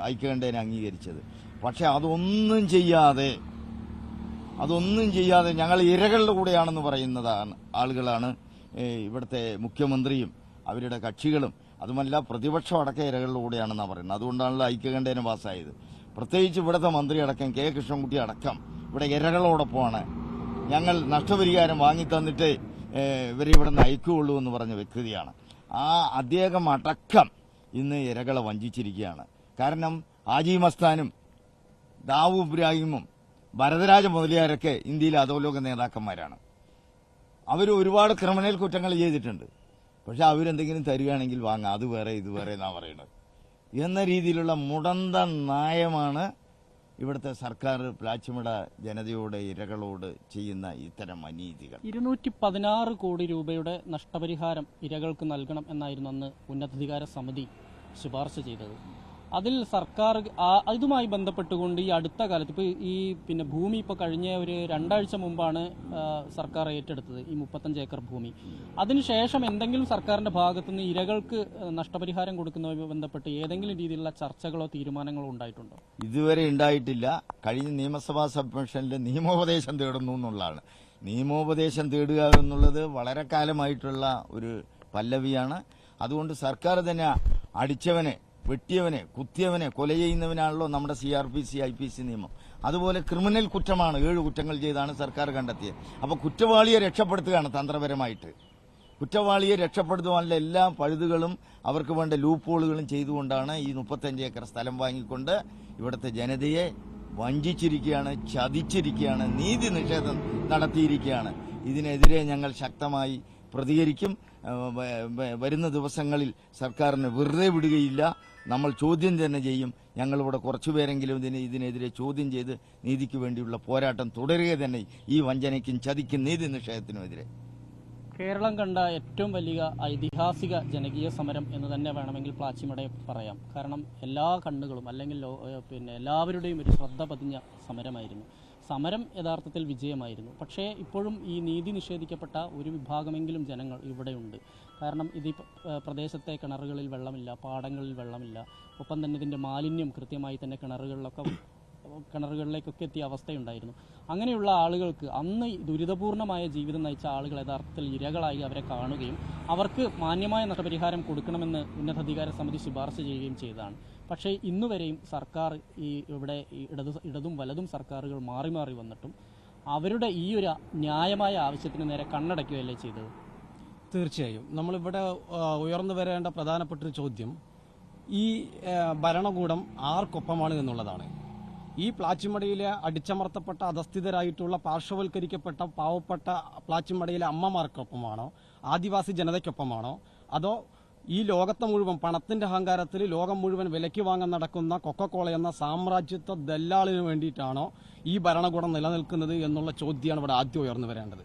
ഐക്യകണ്ഠേന അംഗീകരിച്ചത്. പക്ഷെ അതൊന്നും ചെയ്യാതെ ഞങ്ങൾ ഇരകളുടെ കൂടെയാണെന്ന് പറയുന്നതാണ് ആളുകളാണ് ഇവിടുത്തെ മുഖ്യമന്ത്രിയും അവരുടെ കക്ഷികളും. അതുമല്ല, പ്രതിപക്ഷം അടക്കം ഇരകളുടെ കൂടെയാണെന്നാണ് പറയുന്നത്. അതുകൊണ്ടാണല്ലോ ഐക്യകണ്ഠേന പാസ്സായത്. പ്രത്യേകിച്ച് ഇവിടുത്തെ മന്ത്രി അടക്കം, കെ കൃഷ്ണൻകുട്ടി അടക്കം ഇവിടെ ഇരകളോടൊപ്പമാണ്. ഞങ്ങൾ നഷ്ടപരിഹാരം വാങ്ങിത്തന്നിട്ട് ഇവരെ ഇവിടെ നിന്ന് അയക്കുകയുള്ളൂ എന്ന് പറഞ്ഞ വ്യക്തിയാണ്. ആ അദ്ദേഹം അടക്കം ഇന്ന് ഇരകളെ വഞ്ചിച്ചിരിക്കുകയാണ്. കാരണം ഹാജി മസ്താനും ദാവൂ ഇബ്രാഹിമും ഭരതരാജ മുതലിയാരൊക്കെ ഇന്ത്യയിലെ അധോലോക നേതാക്കന്മാരാണ്. അവർ ഒരുപാട് ക്രിമിനൽ കുറ്റങ്ങൾ ചെയ്തിട്ടുണ്ട്. പക്ഷെ അവരെന്തെങ്കിലും തരികയാണെങ്കിൽ വാങ്ങാം, അത് വേറെ ഇത് വേറെ എന്നാ പറയുന്നത് എന്ന രീതിയിലുള്ള മുടന്ത നയമാണ് ഇവിടുത്തെ സർക്കാർ പ്ലാച്ചിമട ജനതയോട്, ഇരകളോട് ചെയ്യുന്ന ഇത്തരം അനീതികൾ. 216 കോടി രൂപയുടെ നഷ്ടപരിഹാരം ഇരകൾക്ക് നൽകണം എന്നായിരുന്നു അന്ന് ഉന്നതാധികാര സമിതി ശുപാർശ ചെയ്തത്. അതിൽ സർക്കാർ ഇതുമായി ബന്ധപ്പെട്ടുകൊണ്ട് ഈ അടുത്ത കാലത്ത് ഇപ്പോൾ ഭൂമി ഇപ്പോൾ കഴിഞ്ഞ ഒരു 2 ആഴ്ച മുമ്പാണ് സർക്കാർ ഏറ്റെടുത്തത്, ഈ 35 ഏക്കർ ഭൂമി. അതിനുശേഷം എന്തെങ്കിലും സർക്കാരിന്റെ ഭാഗത്തുനിന്ന് ഇരകൾക്ക് നഷ്ടപരിഹാരം കൊടുക്കുന്നതുമായി ബന്ധപ്പെട്ട് ഏതെങ്കിലും രീതിയിലുള്ള ചർച്ചകളോ തീരുമാനങ്ങളോ ഉണ്ടായിട്ടുണ്ടോ? ഇതുവരെ ഉണ്ടായിട്ടില്ല. കഴിഞ്ഞ നിയമസഭാ സബ്മിഷനിൽ നിയമോപദേശം തേടുന്നു എന്നുള്ളതാണ്. നിയമോപദേശം തേടുക എന്നുള്ളത് വളരെ കാലമായിട്ടുള്ള ഒരു പല്ലവിയാണ്. അതുകൊണ്ട് സർക്കാർ തന്നെ അടിച്ചവനെ, വെട്ടിയവനെ, കുത്തിയവനെ, കൊല ചെയ്യുന്നവനാണല്ലോ നമ്മുടെ CRPC IPC നിയമം. അതുപോലെ ക്രിമിനൽ കുറ്റമാണ്, 7 കുറ്റങ്ങൾ ചെയ്താണ് സർക്കാർ കണ്ടെത്തിയത്. അപ്പോൾ കുറ്റവാളിയെ രക്ഷപ്പെടുത്തുകയാണ് തന്ത്രപരമായിട്ട്. കുറ്റവാളിയെ രക്ഷപ്പെടുത്തുവാനുള്ള എല്ലാ പഴുതുകളും അവർക്ക് വേണ്ട ലൂപ്പോളുകളും ചെയ്തുകൊണ്ടാണ് ഈ 35 ഏക്കർ സ്ഥലം വാങ്ങിക്കൊണ്ട് ഇവിടുത്തെ ജനതയെ വഞ്ചിച്ചിരിക്കുകയാണ്, ചതിച്ചിരിക്കുകയാണ്, നീതി നിഷേധം നടത്തിയിരിക്കുകയാണ്. ഇതിനെതിരെ ഞങ്ങൾ ശക്തമായി പ്രതികരിക്കും. വരുന്ന ദിവസങ്ങളിൽ സർക്കാരിന് വെറുതെ വിടുകയില്ല. നമ്മൾ ചോദ്യം തന്നെ ചെയ്യും. ഞങ്ങളിവിടെ കുറച്ചുപേരെങ്കിലും ഇതിനെതിരെ ചോദ്യം ചെയ്ത് നീതിക്ക് വേണ്ടിയുള്ള പോരാട്ടം തുടരുക തന്നെ, ഈ വഞ്ചനയ്ക്കും ചതിക്കും നീതി നിഷേധത്തിനുമെതിരെ. കേരളം കണ്ട ഏറ്റവും വലിയ ഐതിഹാസിക ജനകീയ സമരം എന്ന് തന്നെ വേണമെങ്കിൽ പ്ലാച്ചിമടയെ പറയാം. കാരണം എല്ലാ കണ്ണുകളും അല്ലെങ്കിൽ എല്ലാവരുടെയും ഒരു ശ്രദ്ധ പതിഞ്ഞ സമരമായിരുന്നു. സമരം യഥാർത്ഥത്തിൽ വിജയമായിരുന്നു. പക്ഷേ ഇപ്പോഴും ഈ നീതി നിഷേധിക്കപ്പെട്ട ഒരു വിഭാഗമെങ്കിലും ജനങ്ങൾ ഇവിടെയുണ്ട്. കാരണം ഇത് പ്രദേശത്തെ കിണറുകളിൽ വെള്ളമില്ല, പാടങ്ങളിൽ വെള്ളമില്ല, ഒപ്പം തന്നെ ഇതിൻ്റെ മാലിന്യം കൃത്യമായി തന്നെ കിണറുകളിലേക്കൊക്കെ എത്തിയ അവസ്ഥയുണ്ടായിരുന്നു. അങ്ങനെയുള്ള ആളുകൾക്ക് അന്ന് ദുരിതപൂർണമായ ജീവിതം നയിച്ച ആളുകൾ യഥാർത്ഥത്തിൽ ഇരകളായി അവരെ കാണുകയും അവർക്ക് മാന്യമായ നഷ്ടപരിഹാരം കൊടുക്കണമെന്ന് ഉന്നതാധികാര സമിതി ശുപാർശ ചെയ്യുകയും ചെയ്തതാണ്. പക്ഷേ ഇന്നുവരെയും സർക്കാർ ഇവിടെ ഇടതും വലതും സർക്കാരുകൾ മാറി മാറി വന്നിട്ടും അവരുടെ ഈ ഒരു ന്യായമായ ആവശ്യത്തിന് നേരെ കണ്ണടയ്ക്കുകയല്ലേ ചെയ്തത്? തീർച്ചയായും നമ്മളിവിടെ ഉയർന്നു വരേണ്ട പ്രധാനപ്പെട്ടൊരു ചോദ്യം ഈ ഭരണകൂടം ആർക്കൊപ്പമാണ് എന്നുള്ളതാണ്. ഈ പ്ലാച്ചിമടയിലെ അടിച്ചമർത്തപ്പെട്ട, അധസ്ഥിതരായിട്ടുള്ള, പാർശ്വവൽക്കരിക്കപ്പെട്ട പാവപ്പെട്ട പ്ലാച്ചിമടയിലെ അമ്മമാർക്കൊപ്പമാണോ, ആദിവാസി ജനതയ്ക്കൊപ്പമാണോ, അതോ ഈ ലോകത്തെ മുഴുവൻ പണത്തിന്റെ അഹങ്കാരത്തിൽ ലോകം മുഴുവൻ വിലയ്ക്ക് വാങ്ങാൻ നടക്കുന്ന കൊക്കക്കോള എന്ന സാമ്രാജ്യത്വ ദല്ലാളിന് വേണ്ടിയിട്ടാണോ ഈ ഭരണകൂടം നിലനിൽക്കുന്നത് എന്നുള്ള ചോദ്യമാണ് ഇവിടെ ആദ്യം ഉയർന്നു വരേണ്ടത്.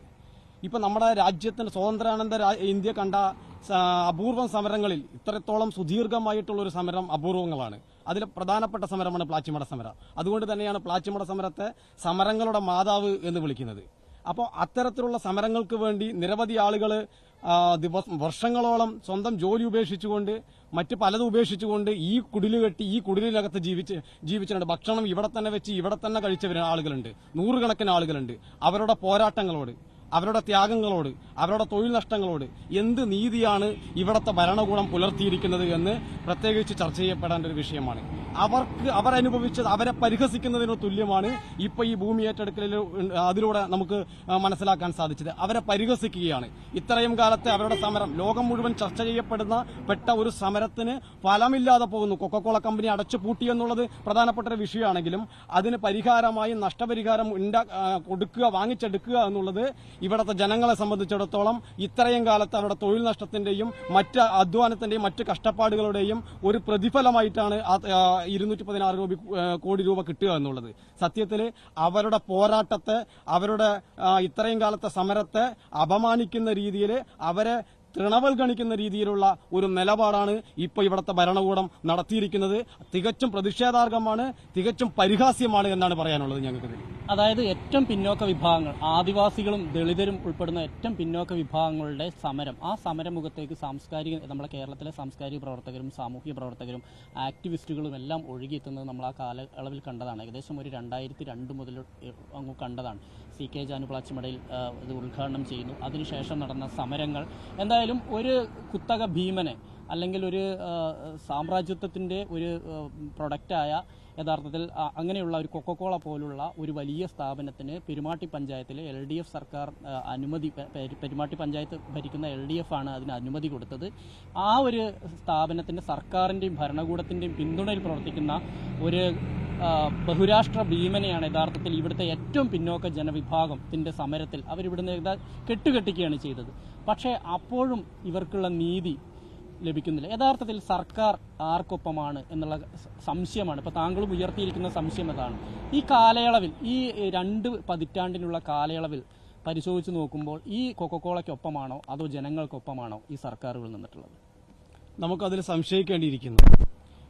ഇപ്പൊ നമ്മുടെ രാജ്യത്തിന് സ്വാതന്ത്ര്യാനന്തര ഇന്ത്യ കണ്ട അപൂർവം സമരങ്ങളിൽ ഇത്രത്തോളം സുദീർഘമായിട്ടുള്ള ഒരു സമരം അപൂർവങ്ങളാണ്. അതിൽ പ്രധാനപ്പെട്ട സമരമാണ് പ്ലാച്ചിമട സമരം. അതുകൊണ്ട് തന്നെയാണ് പ്ലാച്ചിമട സമരത്തെ സമരങ്ങളുടെ മാതാവ് എന്ന് വിളിക്കുന്നത്. അപ്പോൾ അത്തരത്തിലുള്ള സമരങ്ങൾക്ക് വേണ്ടി നിരവധി ആളുകൾ വർഷങ്ങളോളം സ്വന്തം ജോലി ഉപേക്ഷിച്ചുകൊണ്ട്, മറ്റ് പലതും ഉപേക്ഷിച്ചുകൊണ്ട് ഈ കുടില് കെട്ടി ഈ കുടിലിനകത്ത് ജീവിച്ചിട്ടുണ്ട്. ഭക്ഷണം ഇവിടെ തന്നെ വെച്ച് ഇവിടെ തന്നെ കഴിച്ച ആളുകളുണ്ട്, 100 കണക്കിന് ആളുകളുണ്ട്. അവരുടെ പോരാട്ടങ്ങളോട്, അവരുടെ ത്യാഗങ്ങളോട്, അവരുടെ തൊഴിൽ നഷ്ടങ്ങളോട് എന്ത് നീതിയാണ് ഇവിടുത്തെ ഭരണകൂടം പുലർത്തിയിരിക്കുന്നത് എന്ന് പ്രത്യേകിച്ച് ചർച്ച ചെയ്യപ്പെടേണ്ട ഒരു വിഷയമാണ്. അവരനുഭവിച്ചത് അവരെ പരിഹസിക്കുന്നതിന് തുല്യമാണ് ഇപ്പൊ ഈ ഭൂമി ഏറ്റെടുക്കലിൽ അതിലൂടെ നമുക്ക് മനസ്സിലാക്കാൻ സാധിച്ചത്. അവരെ പരിഹസിക്കുകയാണ്. ഇത്രയും കാലത്തെ അവരുടെ സമരം ലോകം മുഴുവൻ ചർച്ച ചെയ്യപ്പെടുന്ന ഒരു സമരത്തിന് ഫലമില്ലാതെ പോകുന്നു. കൊക്കക്കോള കമ്പനി അടച്ചു പൂട്ടി എന്നുള്ളത് പ്രധാനപ്പെട്ട ഒരു വിഷയമാണെങ്കിലും അതിന് പരിഹാരമായി നഷ്ടപരിഹാരം കൊടുക്കുക, വാങ്ങിച്ചെടുക്കുക എന്നുള്ളത് ഇവിടുത്തെ ജനങ്ങളെ സംബന്ധിച്ചിടത്തോളം ഇത്രയും കാലത്ത് അവരുടെ തൊഴിൽ നഷ്ടത്തിന്റെയും മറ്റ് അധ്വാനത്തിന്റെയും മറ്റ് കഷ്ടപ്പാടുകളുടെയും ഒരു പ്രതിഫലമായിട്ടാണ് 216 കോടി രൂപ കിട്ടുക എന്നുള്ളത്. സത്യത്തിൽ അവരുടെ പോരാട്ടത്തെ, അവരുടെ ഇത്രയും കാലത്തെ സമരത്തെ അപമാനിക്കുന്ന രീതിയിൽ, അവരെ തൃണവൽഗണിക്കുന്ന രീതിയിലുള്ള ഒരു നിലപാടാണ് ഇപ്പോൾ ഇവിടുത്തെ ഭരണകൂടം നടത്തിയിരിക്കുന്നത്. തികച്ചും പ്രതിഷേധാർഹമാണ്, തികച്ചും പരിഹാസ്യമാണ് എന്നാണ് പറയാനുള്ളത് ഞങ്ങൾക്ക്. അതായത് ഏറ്റവും പിന്നോക്ക വിഭാഗങ്ങൾ, ആദിവാസികളും ദളിതരും ഉൾപ്പെടുന്ന ഏറ്റവും പിന്നോക്ക വിഭാഗങ്ങളുടെ സമരം, ആ സമരമുഖത്തേക്ക് നമ്മുടെ കേരളത്തിലെ സാംസ്കാരിക പ്രവർത്തകരും സാമൂഹ്യ പ്രവർത്തകരും ആക്ടിവിസ്റ്റുകളും എല്ലാം ഒഴുകിയെത്തുന്നത് നമ്മൾ ആ കാലയളവിൽ കണ്ടതാണ്. ഏകദേശം ഒരു 2002 മുതൽ അങ്ങ് കണ്ടതാണ്. CK ജാനു പ്ലാച്ചിമടയിൽ ഇത് ഉദ്ഘാടനം ചെയ്യുന്നു. അതിനുശേഷം നടന്ന സമരങ്ങൾ എന്തായാലും ഒരു കുത്തക ഭീമനെ അല്ലെങ്കിൽ ഒരു സാമ്രാജ്യത്വത്തിൻ്റെ ഒരു പ്രൊഡക്റ്റായ യഥാർത്ഥത്തിൽ അങ്ങനെയുള്ള ഒരു കൊക്കക്കോള പോലുള്ള ഒരു വലിയ സ്ഥാപനത്തിന് പെരുമാട്ടി പഞ്ചായത്തിൽ LDF സർക്കാർ പെരുമാട്ടി പഞ്ചായത്ത് ഭരിക്കുന്ന LDF ആണ് അതിന് അനുമതി കൊടുത്തത്. ആ ഒരു സ്ഥാപനത്തിൻ്റെ സർക്കാരിൻ്റെയും ഭരണകൂടത്തിൻ്റെയും പിന്തുണയിൽ പ്രവർത്തിക്കുന്ന ഒരു ബഹുരാഷ്ട്ര ഭീമനെയാണ് യഥാർത്ഥത്തിൽ ഇവിടുത്തെ ഏറ്റവും പിന്നോക്ക ജനവിഭാഗത്തിൻ്റെ സമരത്തിൽ അവരിവിടുന്ന് കെട്ടുകെട്ടിക്കുകയാണ് ചെയ്തത്. പക്ഷേ അപ്പോഴും ഇവർക്കുള്ള നീതി ലഭിക്കുന്നില്ല. യഥാർത്ഥത്തിൽ സർക്കാർ ആർക്കൊപ്പമാണ് എന്നുള്ള സംശയമാണ് ഇപ്പോൾ താങ്കളും ഉയർത്തിയിരിക്കുന്ന സംശയം. അതാണ് ഈ കാലയളവിൽ, ഈ 2 പതിറ്റാണ്ടിനുള്ള കാലയളവിൽ പരിശോധിച്ച് നോക്കുമ്പോൾ ഈ കൊക്കക്കോളയ്ക്കൊപ്പമാണോ അതോ ജനങ്ങൾക്കൊപ്പമാണോ ഈ സർക്കാരുകൾ നിന്നിട്ടുള്ളത്? നമുക്കതിൽ സംശയിക്കേണ്ടിയിരിക്കുന്നു.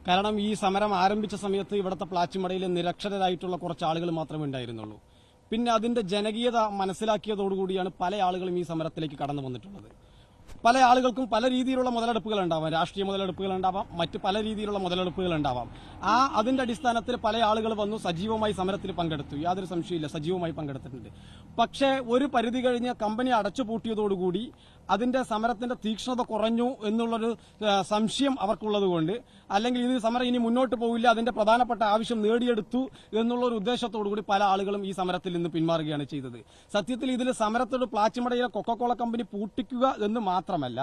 കാരണം ഈ സമരം ആരംഭിച്ച സമയത്ത് ഇവിടുത്തെ പ്ലാച്ചിമടയിൽ നിരക്ഷരരായിട്ടുള്ള കുറച്ച് ആളുകൾ മാത്രമേ ഉണ്ടായിരുന്നുള്ളൂ. പിന്നെ അതിന്റെ ജനകീയത മനസ്സിലാക്കിയതോടുകൂടിയാണ് പല ആളുകളും ഈ സമരത്തിലേക്ക് കടന്നു വന്നിട്ടുള്ളത്. പല ആളുകൾക്കും പല രീതിയിലുള്ള മുതലെടുപ്പുകൾ ഉണ്ടാവാം, രാഷ്ട്രീയ മുതലെടുപ്പുകൾ ഉണ്ടാവാം, മറ്റ് പല രീതിയിലുള്ള മുതലെടുപ്പുകൾ ഉണ്ടാവാം. അതിന്റെ അടിസ്ഥാനത്തിൽ പല ആളുകൾ വന്നു സജീവമായി സമരത്തിൽ പങ്കെടുത്തു. യാതൊരു സംശയമില്ല, സജീവമായി പങ്കെടുത്തിട്ടുണ്ട്. പക്ഷേ ഒരു പരിധി കഴിഞ്ഞ് കമ്പനി അടച്ചുപൂട്ടിയതോടുകൂടി അതിന്റെ സമരത്തിന്റെ തീക്ഷ്ണത കുറഞ്ഞു എന്നുള്ളൊരു സംശയം അവർക്കുള്ളതുകൊണ്ട്, അല്ലെങ്കിൽ ഈ സമരം ഇനി മുന്നോട്ട് പോകില്ല, അതിന്റെ പ്രധാനപ്പെട്ട ആവശ്യം നേടിയെടുത്തു എന്നുള്ളൊരു ഉദ്ദേശത്തോടുകൂടി പല ആളുകളും ഈ സമരത്തിൽ നിന്ന് പിന്മാറുകയാണ് ചെയ്തത്. സത്യത്തിൽ ഇതിൽ സമരത്തോട് പ്ലാച്ചിമടയിലെ കൊക്കക്കോള കമ്പനി പൂട്ടിക്കുക എന്ന് മാത്രമല്ല,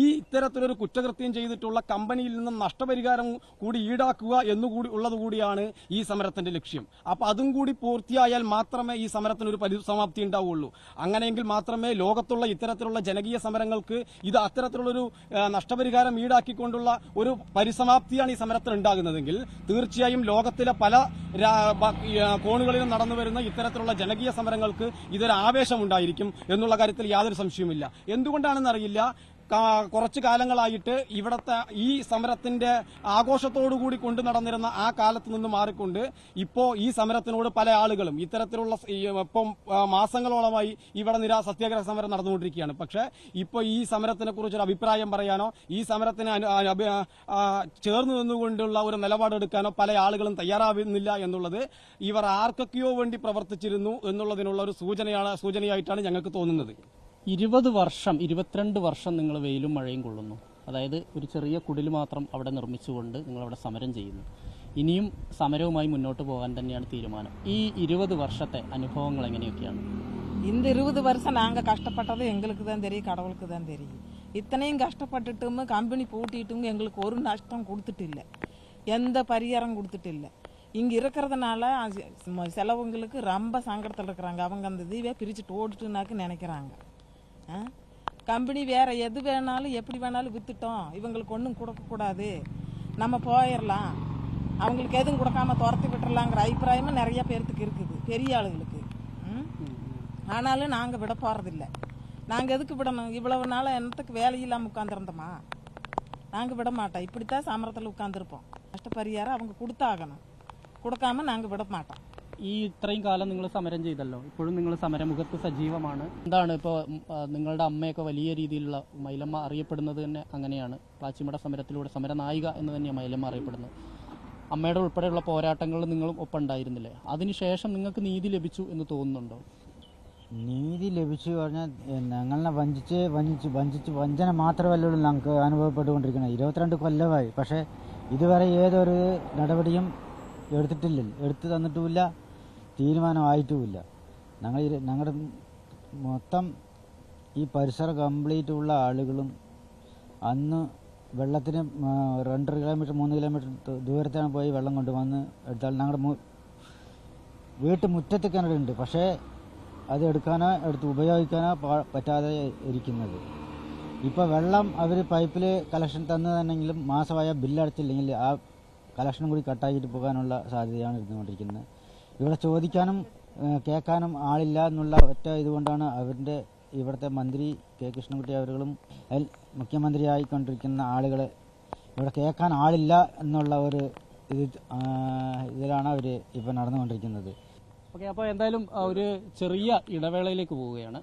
ഈ ഇത്തരത്തിലൊരു കുറ്റകൃത്യം ചെയ്തിട്ടുള്ള കമ്പനിയിൽ നിന്ന് നഷ്ടപരിഹാരം കൂടി ഈടാക്കുക എന്നുകൂടി ഉള്ളതുകൂടിയാണ് ഈ സമരത്തിന്റെ ലക്ഷ്യം. അപ്പൊ അതും കൂടി പൂർത്തിയായാൽ മാത്രമേ ഈ സമരത്തിനൊരു പരിസമാപ്തി ഉണ്ടാവുകയുള്ളൂ. അങ്ങനെയെങ്കിൽ മാത്രമേ ലോകത്തുള്ള ഇത്തരത്തിലുള്ള ജനകീയ സമരങ്ങൾക്ക് ഇത് അത്തരത്തിലുള്ളൊരു നഷ്ടപരിഹാരം ഈടാക്കിക്കൊണ്ടുള്ള ഒരു പരിസമാപ്തിയാണ് ഈ സമരത്തിൽ ഉണ്ടാകുന്നതെങ്കിൽ തീർച്ചയായും ലോകത്തിലെ പല കോണുകളിലും നടന്നു വരുന്ന ഇത്തരത്തിലുള്ള ജനകീയ സമരങ്ങൾക്ക് ഇതൊരു ആവേശമുണ്ടായിരിക്കും എന്നുള്ള കാര്യത്തിൽ യാതൊരു സംശയവുമില്ല. എന്തുകൊണ്ടാണെന്നറിയില്ല, കുറച്ചു കാലങ്ങളായിട്ട് ഇവിടുത്തെ ഈ സമരത്തിന്റെ ആഘോഷത്തോടുകൂടി കൊണ്ടു നടന്നിരുന്ന ആ കാലത്ത് നിന്ന് മാറിക്കൊണ്ട് ഇപ്പോൾ ഈ സമരത്തിനോട് പല ആളുകളും ഇത്തരത്തിലുള്ള ഇപ്പം മാസങ്ങളോളമായി ഇവിടെ സത്യാഗ്രഹ സമരം നടന്നുകൊണ്ടിരിക്കുകയാണ്. പക്ഷേ ഇപ്പോൾ ഈ സമരത്തിനെ കുറിച്ചൊരു അഭിപ്രായം പറയാനോ ഈ സമരത്തിന് ചേർന്ന് നിന്നുകൊണ്ടുള്ള ഒരു നിലപാടെടുക്കാനോ പല ആളുകളും തയ്യാറാവുന്നില്ല എന്നുള്ളത് ഇവർ ആർക്കൊക്കെയോ വേണ്ടി പ്രവർത്തിച്ചിരുന്നു എന്നുള്ളതിനുള്ള ഒരു സൂചനയായിട്ടാണ് ഞങ്ങൾക്ക് തോന്നുന്നത്. 22 വർഷം നിങ്ങൾ വെയിലും മഴയും കൊള്ളുന്നു. അതായത് ഒരു ചെറിയ കുടിൽ മാത്രം അവിടെ നിർമ്മിച്ചുകൊണ്ട് നിങ്ങളവിടെ സമരം ചെയ്യുന്നു. ഇനിയും സമരവുമായി മുന്നോട്ട് പോകാൻ തന്നെയാണ് തീരുമാനം. ഈ 20 വർഷത്തെ അനുഭവങ്ങൾ എങ്ങനെയൊക്കെയാണ്? இந்த 20 வருஷம் நாங்கள் கஷ்டப்பட்டது எங்களுக்கு தான் தெரியும், கடவுளுக்கு தான் தெரியும். இத்தனையும் கஷ்டப்பட்டுட்டும் கம்பெனி பூட்டிட்டும் எங்களுக்கு ஒரு நஷ்டம் கொடுத்துட்டு இல்லை, எந்த பரிகாரம் கொடுத்துட்டு இல்லை. இங்கே இருக்கிறதுனால செலவுங்களுக்கு ரொம்ப சங்கடத்தில் இருக்கிறாங்க. அவங்க அந்த இதுவே பிரிச்சுட்டு ஓடிட்டுனாக்கு நினைக்கிறாங்க. கம்பெனி வேற எது வேணாலும் எப்படி வேணாலும் வித்துட்டோம், இவங்களுக்கு ஒன்றும் கொடுக்கக்கூடாது, நம்ம போயிடலாம், அவங்களுக்கு எதுவும் கொடுக்காம துரத்தி விட்டுறலாங்கிற அபிப்பிராயமும் நிறைய பேர்த்துக்கு இருக்குது, பெரிய ஆளுங்களுக்கு. ஆனாலும் நாங்கள் விட போகிறதில்ல. நாங்கள் எதுக்கு விடணும்? இவ்வளவு நாள் என்னத்துக்கு வேலையில்லாமல் உட்காந்துருந்தோமா? நாங்கள் விட மாட்டோம். இப்படித்தான் சமரத்தில் உட்காந்துருப்போம். നഷ്ടപരിഹാരം அவங்க കൊടുത്താകണം. കൊടുക്കാമ നാങ്ക വിട മാട്ടോം. ഈ ഇത്രയും കാലം നിങ്ങൾ സമരം ചെയ്തല്ലോ, ഇപ്പോഴും നിങ്ങൾ സമരമുഖത്ത് സജീവമാണ്. എന്താണ് ഇപ്പോൾ നിങ്ങളുടെ അമ്മയൊക്കെ വലിയ രീതിയിലുള്ള മൈലമ്മ അറിയപ്പെടുന്നത് തന്നെ അങ്ങനെയാണ്. പ്ലാച്ചിമട സമരത്തിലൂടെ സമരനായിക എന്ന് തന്നെയാണ് മൈലമ്മ അറിയപ്പെടുന്നത്. അമ്മയുടെ ഉൾപ്പെടെയുള്ള പോരാട്ടങ്ങളിൽ നിങ്ങളും ഒപ്പം ഉണ്ടായിരുന്നില്ലേ? അതിനുശേഷം നിങ്ങൾക്ക് നീതി ലഭിച്ചു എന്ന് തോന്നുന്നുണ്ടോ? നീതി ലഭിച്ചു പറഞ്ഞാൽ ഞങ്ങളെ വഞ്ചന മാത്രമല്ല ഞങ്ങൾക്ക് അനുഭവപ്പെട്ടുകൊണ്ടിരിക്കുന്നത്. 22 കൊല്ലമായി. പക്ഷേ ഇതുവരെ ഏതൊരു നടപടിയും എടുത്തു തന്നിട്ടുമില്ല, തീരുമാനമായിട്ടുമില്ല. ഞങ്ങളുടെ മൊത്തം ഈ പരിസരം കംപ്ലീറ്റ് ഉള്ള ആളുകളും അന്ന് വെള്ളത്തിന് 2 കിലോമീറ്റർ 3 കിലോമീറ്റർ ദൂരത്താണ് പോയി വെള്ളം കൊണ്ടുവന്ന് എടുത്താൽ ഞങ്ങളുടെ വീട്ടുമുറ്റത്ത് കിണറുണ്ട്. പക്ഷേ അത് എടുത്ത് ഉപയോഗിക്കാനോ പറ്റാതെ ഇരിക്കുന്നത്. ഇപ്പോൾ വെള്ളം അവർ പൈപ്പിൽ കലക്ഷൻ തന്നതെന്നെങ്കിലും മാസമായ ബില്ലടച്ചില്ലെങ്കിൽ ആ കലക്ഷനും കൂടി കട്ടാക്കിയിട്ട് പോകാനുള്ള സാധ്യതയാണ് ഇരുന്നുകൊണ്ടിരിക്കുന്നത്. ഇവിടെ ചോദിക്കാനും കേൾക്കാനും ആളില്ല എന്നുള്ള ഒറ്റ ഇതുകൊണ്ടാണ് ഇവിടുത്തെ മന്ത്രി കെ കൃഷ്ണൻകുട്ടി അവர்களுം മുഖ്യമന്ത്രിയായിക്കൊണ്ടിരിക്കുന്ന ആളുകളെ ഇവിടെ കേൾക്കാൻ ആളില്ല എന്നുള്ള ഒരു ഇതിലാണ് അവർ ഇപ്പോൾ നടന്നുകൊണ്ടിരിക്കുന്നത്. ഓക്കെ, അപ്പോൾ എന്തായാലും ഒരു ചെറിയ ഇടവേളയിലേക്ക് പോവുകയാണ്.